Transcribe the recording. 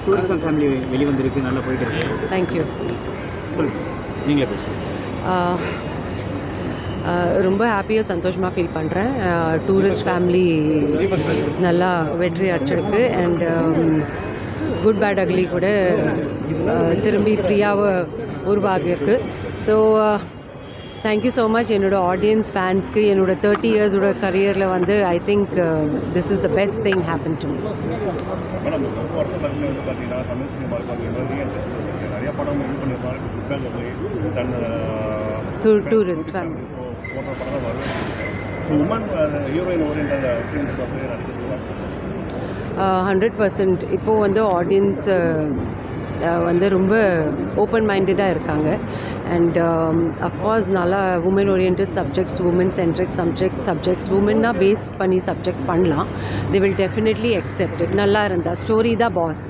Tourism family வெளிவந்திருக்கு, நல்லா போயிட்டு இருக்கு. தேங்க்யூ. நீங்களே பேசுங்க. ரொம்ப ஹாப்பியாக சந்தோஷமாக ஃபீல் பண்ணுறேன். டூரிஸ்ட் ஃபேமிலி நல்லா வெற்றி அடிச்சிருக்கு. அண்ட் குட் பேட் அக்லி கூட திரும்பி பிரியாவை உருவாகியிருக்கு. ஸோ தேங்க்யூ ஸோ மச் என்னோடய ஆடியன்ஸ் ஃபேன்ஸ்க்கு. என்னோடய 30 இயர்ஸோட கரியரில் வந்து I think this is the best thing happen to me. Tourist family 100%. இப்போது வந்து ஆடியன்ஸ் வந்து ரொம்ப ஓப்பன் மைண்டடாக இருக்காங்க. அண்ட் அஃப்கோர்ஸ் நல்லா women orient subjects, women centric subjects உமன்னா பேஸ்ட் பண்ணி சப்ஜெக்ட் பண்ணலாம். They will definitely accept it. நல்லா இருந்தால் ஸ்டோரி தான் பாஸ்.